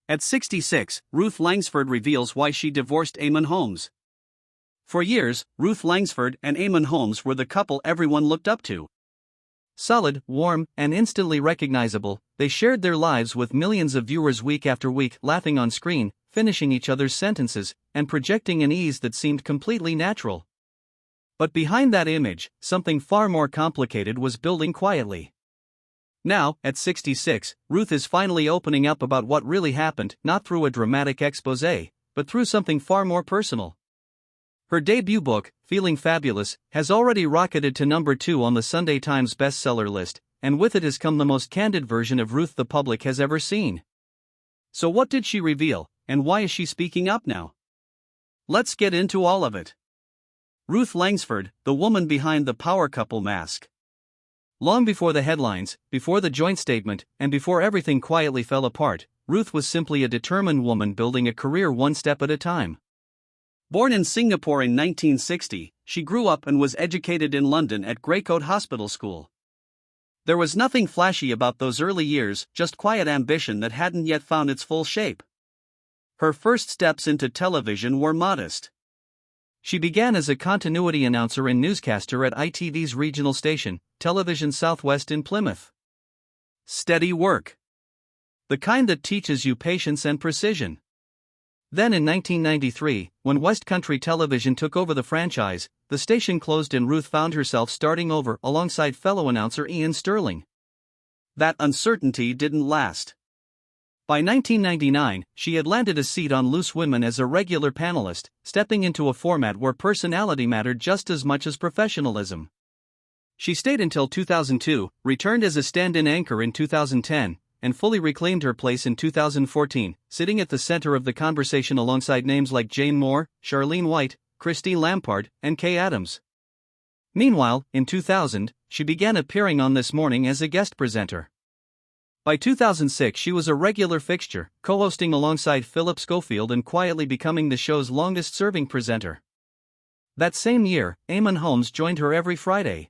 At 66, Ruth Langsford reveals why she divorced Eamonn Holmes. For years, Ruth Langsford and Eamonn Holmes were the couple everyone looked up to. Solid, warm, and instantly recognizable, they shared their lives with millions of viewers week after week, laughing on screen, finishing each other's sentences, and projecting an ease that seemed completely natural. But behind that image, something far more complicated was building quietly. Now, at 66, Ruth is finally opening up about what really happened, not through a dramatic exposé, but through something far more personal. Her debut book, Feeling Fabulous, has already rocketed to number 2 on the Sunday Times bestseller list, and with it has come the most candid version of Ruth the public has ever seen. So what did she reveal, and why is she speaking up now? Let's get into all of it. Ruth Langsford, the woman behind the power couple mask. Long before the headlines, before the joint statement, and before everything quietly fell apart, Ruth was simply a determined woman building a career one step at a time. Born in Singapore in 1960, she grew up and was educated in London at Greycoat Hospital School. There was nothing flashy about those early years, just quiet ambition that hadn't yet found its full shape. Her first steps into television were modest. She began as a continuity announcer and newscaster at ITV's regional station, Television Southwest in Plymouth. Steady work. The kind that teaches you patience and precision. Then in 1993, when West Country Television took over the franchise, the station closed and Ruth found herself starting over alongside fellow announcer Ian Sterling. That uncertainty didn't last. By 1999, she had landed a seat on Loose Women as a regular panelist, stepping into a format where personality mattered just as much as professionalism. She stayed until 2002, returned as a stand-in anchor in 2010, and fully reclaimed her place in 2014, sitting at the center of the conversation alongside names like Jane Moore, Charlene White, Christine Lampard, and Kay Adams. Meanwhile, in 2000, she began appearing on This Morning as a guest presenter. By 2006 she was a regular fixture, co-hosting alongside Philip Schofield and quietly becoming the show's longest-serving presenter. That same year, Eamonn Holmes joined her every Friday.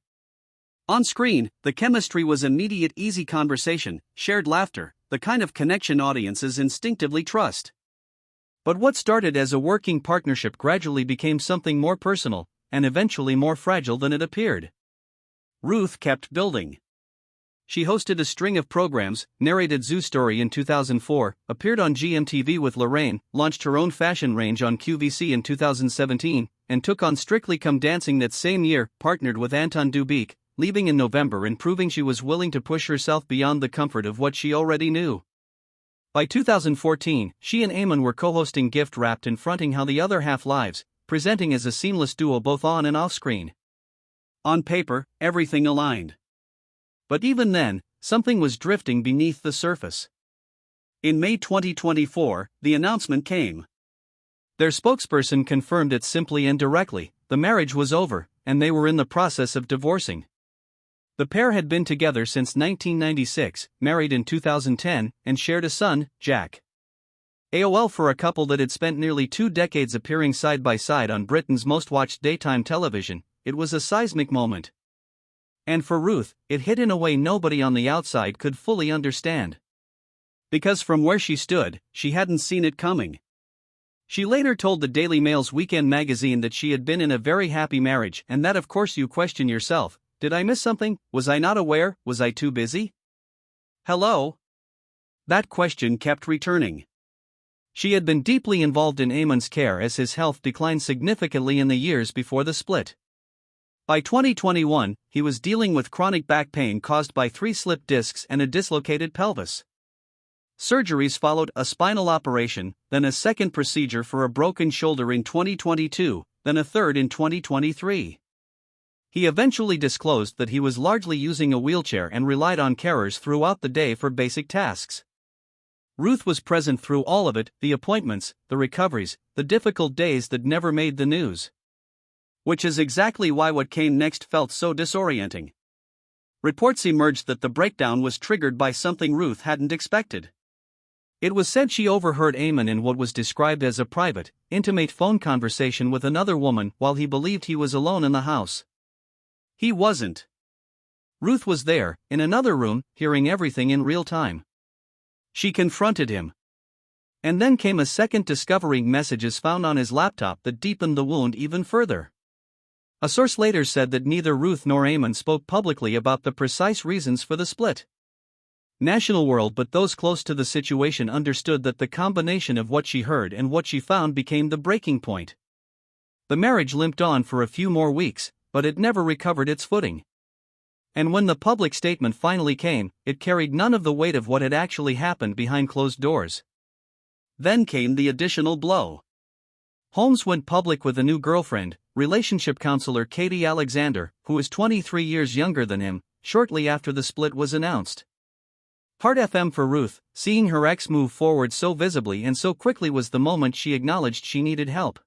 On screen, the chemistry was immediate, easy conversation, shared laughter, the kind of connection audiences instinctively trust. But what started as a working partnership gradually became something more personal, and eventually more fragile than it appeared. Ruth kept building. She hosted a string of programs, narrated Zoo Story in 2004, appeared on GMTV with Lorraine, launched her own fashion range on QVC in 2017, and took on Strictly Come Dancing that same year, partnered with Anton Dubik, leaving in November and proving she was willing to push herself beyond the comfort of what she already knew. By 2014, she and Eamonn were co-hosting Gift Wrapped and fronting How the Other Half Lives, presenting as a seamless duo both on and off screen. On paper, everything aligned. But even then, something was drifting beneath the surface. In May 2024, the announcement came. Their spokesperson confirmed it simply and directly: the marriage was over, and they were in the process of divorcing. The pair had been together since 1996, married in 2010, and shared a son, Jack. AOL for a couple that had spent nearly 2 decades appearing side by side on Britain's most-watched daytime television, it was a seismic moment. And for Ruth, it hit in a way nobody on the outside could fully understand. Because from where she stood, she hadn't seen it coming. She later told the Daily Mail's Weekend magazine that she had been in a very happy marriage, and that of course you question yourself: did I miss something? Was I not aware? Was I too busy? Hello? That question kept returning. She had been deeply involved in Eamonn's care as his health declined significantly in the years before the split. By 2021, he was dealing with chronic back pain caused by 3 slipped discs and a dislocated pelvis. Surgeries followed: a spinal operation, then a second procedure for a broken shoulder in 2022, then a third in 2023. He eventually disclosed that he was largely using a wheelchair and relied on carers throughout the day for basic tasks. Ruth was present through all of it: the appointments, the recoveries, the difficult days that never made the news. Which is exactly why what came next felt so disorienting. Reports emerged that the breakdown was triggered by something Ruth hadn't expected. It was said she overheard Eamonn in what was described as a private, intimate phone conversation with another woman while he believed he was alone in the house. He wasn't. Ruth was there, in another room, hearing everything in real time. She confronted him. And then came a second discovery: messages found on his laptop that deepened the wound even further. A source later said that neither Ruth nor Eamonn spoke publicly about the precise reasons for the split. National world, but those close to the situation understood that the combination of what she heard and what she found became the breaking point. The marriage limped on for a few more weeks, but it never recovered its footing. And when the public statement finally came, it carried none of the weight of what had actually happened behind closed doors. Then came the additional blow. Holmes went public with a new girlfriend, relationship counselor Katie Alexander, who was 23 years younger than him, shortly after the split was announced. Hard FM for Ruth, seeing her ex move forward so visibly and so quickly was the moment she acknowledged she needed help.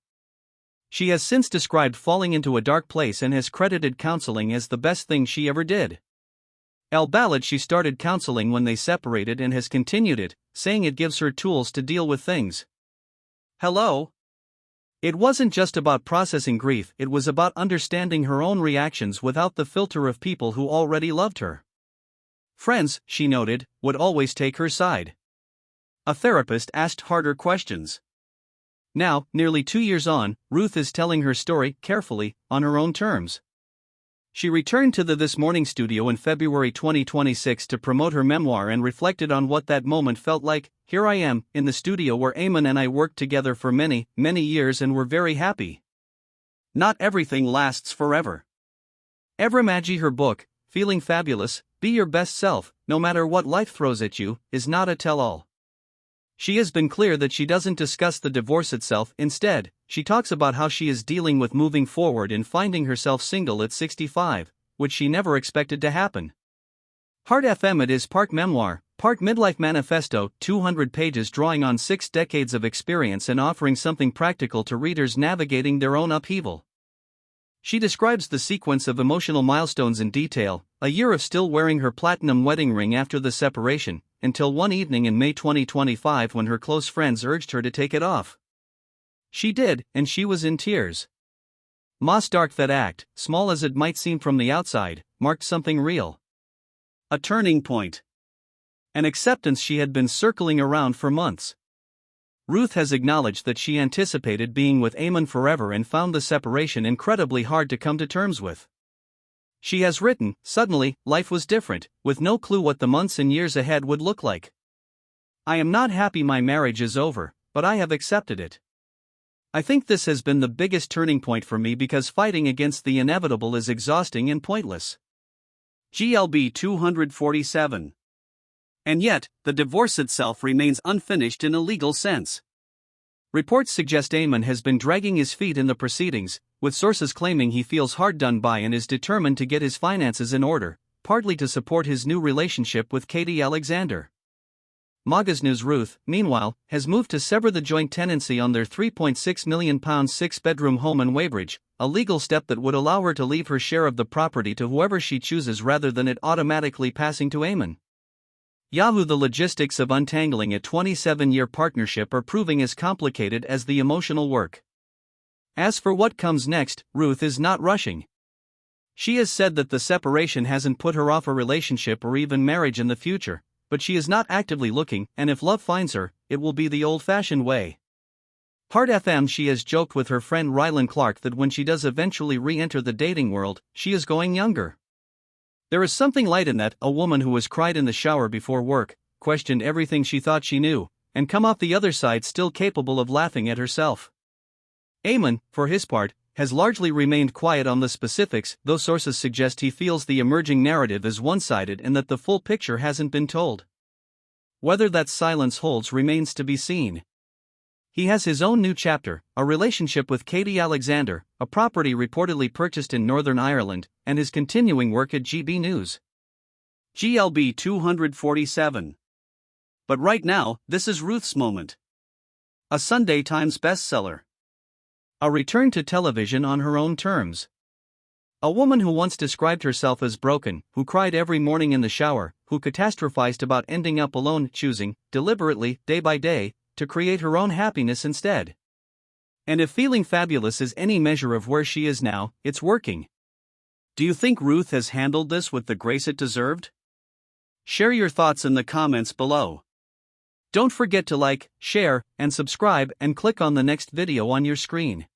She has since described falling into a dark place and has credited counseling as the best thing she ever did. Elle Ballard, she started counseling when they separated and has continued it, saying it gives her tools to deal with things. Hello? It wasn't just about processing grief, it was about understanding her own reactions without the filter of people who already loved her. Friends, she noted, would always take her side. A therapist asked harder questions. Now, nearly 2 years on, Ruth is telling her story carefully, on her own terms. She returned to the This Morning studio in February 2026 to promote her memoir and reflected on what that moment felt like. Here I am, in the studio where Eamonn and I worked together for many, many years and were very happy. Not everything lasts forever. Evrimagi, her book, Feeling Fabulous, Be Your Best Self, No Matter What Life Throws at You, is not a tell-all. She has been clear that she doesn't discuss the divorce itself. Instead, she talks about how she is dealing with moving forward and finding herself single at 65, which she never expected to happen. Hard FM, it is part memoir, part midlife manifesto, 200 pages drawing on 6 decades of experience and offering something practical to readers navigating their own upheaval. She describes the sequence of emotional milestones in detail: a year of still wearing her platinum wedding ring after the separation, until one evening in May 2025 when her close friends urged her to take it off. She did, and she was in tears. Moss Dark, that act, small as it might seem from the outside, marked something real. A turning point. An acceptance she had been circling around for months. Ruth has acknowledged that she anticipated being with Eamonn forever and found the separation incredibly hard to come to terms with. She has written, suddenly, life was different, with no clue what the months and years ahead would look like. I am not happy my marriage is over, but I have accepted it. I think this has been the biggest turning point for me because fighting against the inevitable is exhausting and pointless. GLB 247. And yet, the divorce itself remains unfinished in a legal sense. Reports suggest Eamonn has been dragging his feet in the proceedings, with sources claiming he feels hard done by and is determined to get his finances in order, partly to support his new relationship with Katie Alexander. Maga's News. Ruth, meanwhile, has moved to sever the joint tenancy on their £3.6 million 6-bedroom home in Weybridge, a legal step that would allow her to leave her share of the property to whoever she chooses rather than it automatically passing to Eamonn. Yahoo! The logistics of untangling a 27-year partnership are proving as complicated as the emotional work. As for what comes next, Ruth is not rushing. She has said that the separation hasn't put her off a relationship or even marriage in the future, but she is not actively looking, and if love finds her, it will be the old-fashioned way. Hard FM, she has joked with her friend Rylan Clark that when she does eventually re-enter the dating world, she is going younger. There is something light in that, a woman who has cried in the shower before work, questioned everything she thought she knew, and come off the other side still capable of laughing at herself. Eamonn, for his part, has largely remained quiet on the specifics, though sources suggest he feels the emerging narrative is one-sided and that the full picture hasn't been told. Whether that silence holds remains to be seen. He has his own new chapter, a relationship with Katie Alexander, a property reportedly purchased in Northern Ireland, and his continuing work at GB News. GLB 247. But right now, this is Ruth's moment. A Sunday Times bestseller. A return to television on her own terms. A woman who once described herself as broken, who cried every morning in the shower, who catastrophized about ending up alone, choosing, deliberately, day by day, to create her own happiness instead. And if Feeling Fabulous is any measure of where she is now, it's working. Do you think Ruth has handled this with the grace it deserved? Share your thoughts in the comments below. Don't forget to like, share, and subscribe and click on the next video on your screen.